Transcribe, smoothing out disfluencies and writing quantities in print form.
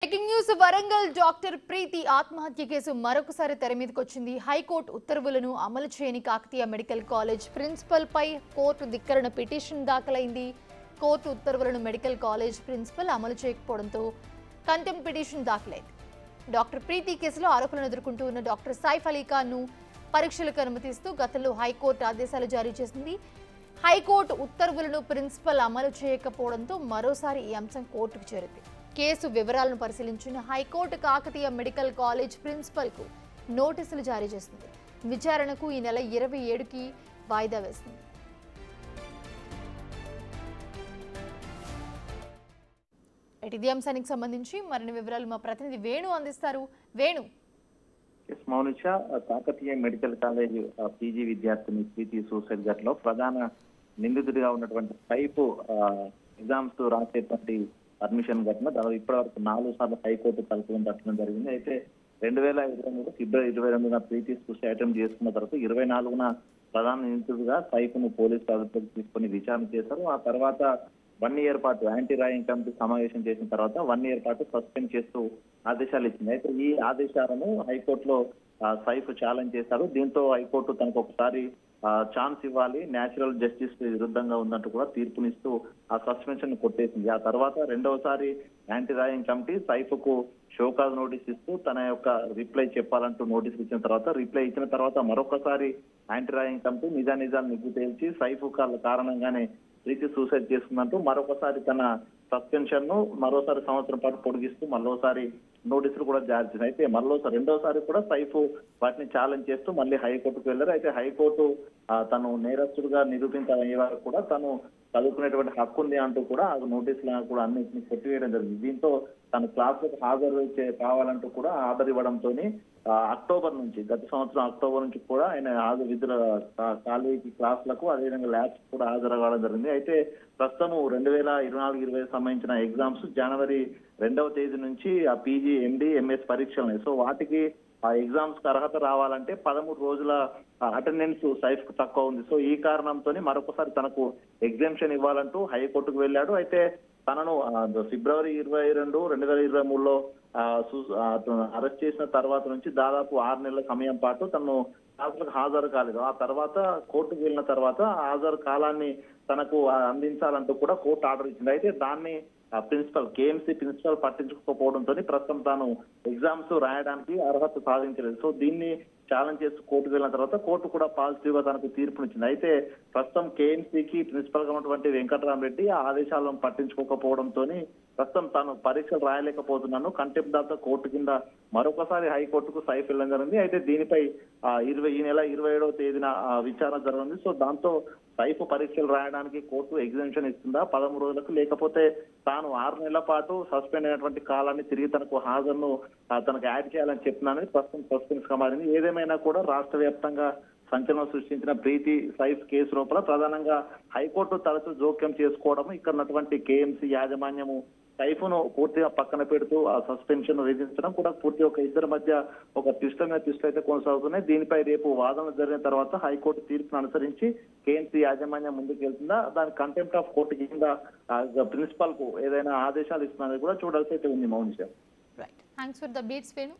Breaking news Warangal doctor ప్రీతి ఆత్మహత్య case మరొకసారి తెర మీదకి వచ్చింది. హైకోర్టు ఉత్తర్వులను అమలు చేయని కాకతీయ మెడికల్ కాలేజ్ ప్రిన్సిపల్ పై కోర్టు ధిక్కరణ పిటిషన్ దాఖలైంది. కోర్టు ఉత్తర్వులను మెడికల్ కాలేజ్ ప్రిన్సిపల్ అమలు చేయకపోవడంతో కంటెంప్ట్ పిటిషన్ దాఖలైంది. డాక్టర్ ప్రీతి కేసులో ఆరోపణలు ఎదుర్కొంటూ ఉన్న డాక్టర్ సైఫ్ అలీ ఖాన్ ను పరీక్షలకు అనుమతిస్తూ గతంలో హైకోర్టు ఆదేశాలు జారీ చేసింది. హైకోర్టు ఉత్తర్వులను ప్రిన్సిపల్ అమలు చేయకపోవడంతో మరోసారి ఈ అంశం కోర్టుకు చేరింది. కేసు వివరాలను పరిశీలించిన high court Kakatiya medical college principal కు నోటీసులు జారీ చేసింది. విచారణకు ఈ నెల 27కి వాయిదా వేసింది. ఇదే అంశానికి సంబంధించి మరిన్ని వివరాలు మా ప్రతినిధి వేణు అందిస్తారు. Venu, Mounisha, Kakatiya medical college PG విద్యార్థిని ప్రీతి సూసైడ్ ఘటనలో ప్రధాన నిందితుడిగా ఉన్నటువంటి సైఫ్ ఎగ్జామ్స్ రాసేటువంటి పర్మిషన్ ఘటన దాదాపు ఇప్పటి వరకు 4 సార్లు హైకోర్టు తలుపులను తట్టడం జరిగింది. అయితే 2023 ఫిబ్రవరి 22న ప్రీతి సూసైడ్ అటెంప్ట్ చేసుకున్న తర్వాత 24న ప్రధాన నిందితుడిగా సైఫ్ ను పోలీసు అదుపులోకి తీసుకుని విచారణ చేశారు. ఆ తర్వాత 1 ఇయర్ పాటు యాంటీ ర్యాగింగ్ కమిటీ సమావేశం చేసిన తర్వాత 1 ఇయర్ పాటు సస్పెండ్ చేస్తూ ఆదేశాలు ఇచ్చింది. అయితే ఈ ఆదేశాలను హైకోర్టులో సైఫ్ ఛాలెంజ్ చేశారు. దీంతో హైకోర్టు తనకు ఒకసారి ఛాన్స్ ఇవ్వాలి, న్యాచురల్ జస్టిస్ విరుద్ధంగా ఉందంటూ కూడా తీర్పునిస్తూ ఆ సస్పెన్షన్ కొట్టేసింది. ఆ తర్వాత రెండవసారి యాంటీ ర్యాగింగ్ కమిటీ సైఫ్ కు షోకాజ్ నోటీస్ ఇస్తూ తన యొక్క రిప్లై చెప్పాలంటూ నోటీసులు ఇచ్చిన తర్వాత రిప్లై ఇచ్చిన తర్వాత మరొకసారి యాంటీ ర్యాగింగ్ కమిటీ నిజాలు నిగ్గు తేల్చి సైఫ్ కారణంగానే ప్రీతి సూసైడ్ చేసుకుందంటూ మరొకసారి తన సస్పెన్షన్ ను మరోసారి సంవత్సరం పాటు పొడిగిస్తూ మరోసారి నోటీసులు కూడా జారీ చేసింది. అయితే రెండోసారి కూడా సైఫ్ వాటిని ఛాలెంజ్ చేస్తూ మళ్ళీ హైకోర్టుకు వెళ్లారు. అయితే హైకోర్టు తను నేరస్తుడుగా నిరూపించే వరకు కూడా తను చదువుకునేటువంటి హక్కు ఉంది అంటూ కూడా ఆ నోటీసులను కూడా అన్నింటినీ కొట్టివేయడం జరిగింది. దీంతో తను క్లాసులకు హాజరు కావాలంటూ కూడా ఆర్డర్ ఇవ్వడంతో అక్టోబర్ నుంచి గత సంవత్సరం అక్టోబర్ నుంచి కూడా ఆయన విధుల కాలేజీ క్లాసులకు అదేవిధంగా ల్యాబ్స్ కూడా హాజరు కావడం జరిగింది. అయితే ప్రస్తుతం 2024-25 సంబంధించిన ఎగ్జామ్స్ జనవరి 2వ తేదీ నుంచి ఆ పీజీ, ఎండి, ఎంఎస్ పరీక్షలు. సో వాటికి ఆ ఎగ్జామ్స్ కి అర్హత రావాలంటే 13 రోజుల అటెండెన్స్ సైఫ్ కు తక్కువ ఉంది. సో ఈ కారణంతో మరొకసారి తనకు ఎగ్జామ్షన్ ఇవ్వాలంటూ హైకోర్టుకు వెళ్ళాడు. అయితే తనను ఫిబ్రవరి 22, 2023లో అరెస్ట్ చేసిన తర్వాత నుంచి దాదాపు 6 నెలల సమయం పాటు తను క్లాసులకు హాజరు కాలేదు. ఆ తర్వాత కోర్టుకు వెళ్ళిన తర్వాత హాజరు కాలాన్ని తనకు అందించాలంటూ కూడా కోర్టు ఆర్డర్ ఇచ్చింది. అయితే దాన్ని కేఎంసీ ప్రిన్సిపల్ పట్టించుకోకపోవడంతో ప్రస్తుతం తాను ఎగ్జామ్స్ రాయడానికి అర్హత సాధించలేదు. సో దీన్ని ఛాలెంజ్ చేస్తూ కోర్టుకు వెళ్ళిన తర్వాత కోర్టు కూడా పాజిటివ్ గా తనకు తీర్పునిచ్చింది. అయితే ప్రస్తుతం కేఎంసీకి ప్రిన్సిపల్ గా ఉన్నటువంటి వెంకటరామరెడ్డి ఆ ఆదేశాలను పట్టించుకోకపోవడంతో ప్రస్తుతం తాను పరీక్షలు రాయలేకపోతున్నాను, కంటెంప్ట్ దాకా కోర్టు కింద మరొకసారి హైకోర్టుకు సైఫ్ వెళ్ళడం జరిగింది. అయితే దీనిపై ఈ నెల 27వ తేదీన విచారణ జరగనుంది. సో దాంతో సైఫ్ పరీక్షలు రాయడానికి కోర్టు ఎగ్జామ్షన్ ఇస్తుందా 13 రోజులకు, లేకపోతే తాను 6 నెలల పాటు సస్పెండ్ అయినటువంటి కాలాన్ని తిరిగి తనకు హాజరును తనకు యాడ్ చేయాలని చెప్తున్నానని ప్రస్తుతం సస్పెన్స్ గా మారింది. ఏదేమైనా కూడా రాష్ట్ర వ్యాప్తంగా సంచలనం సృష్టించిన ప్రీతి సైఫ్ కేసు లోపల ప్రధానంగా హైకోర్టు తరచూ జోక్యం చేసుకోవడం, ఇక్కడ ఉన్నటువంటి కేఎంసీ యాజమాన్యము సైఫ్ ను పూర్తిగా పక్కన పెడుతూ ఆ సస్పెన్షన్ విధించడం కూడా పూర్తి ఇద్దరి మధ్య ఒక ట్విస్ట్ అయితే కొనసాగుతున్నాయి. దీనిపై రేపు వాదనలు జరిగిన తర్వాత హైకోర్టు తీర్పును అనుసరించి కేఎంసీ యాజమాన్యం ముందుకు వెళ్తుందా, దాని కంటెంప్ట్ ఆఫ్ కోర్టు కింద ప్రిన్సిపల్ కు ఏదైనా ఆదేశాలు ఇస్తున్నది కూడా చూడాల్సి అయితే ఉంది. Mounisha. Right, thanks for the beats Venu.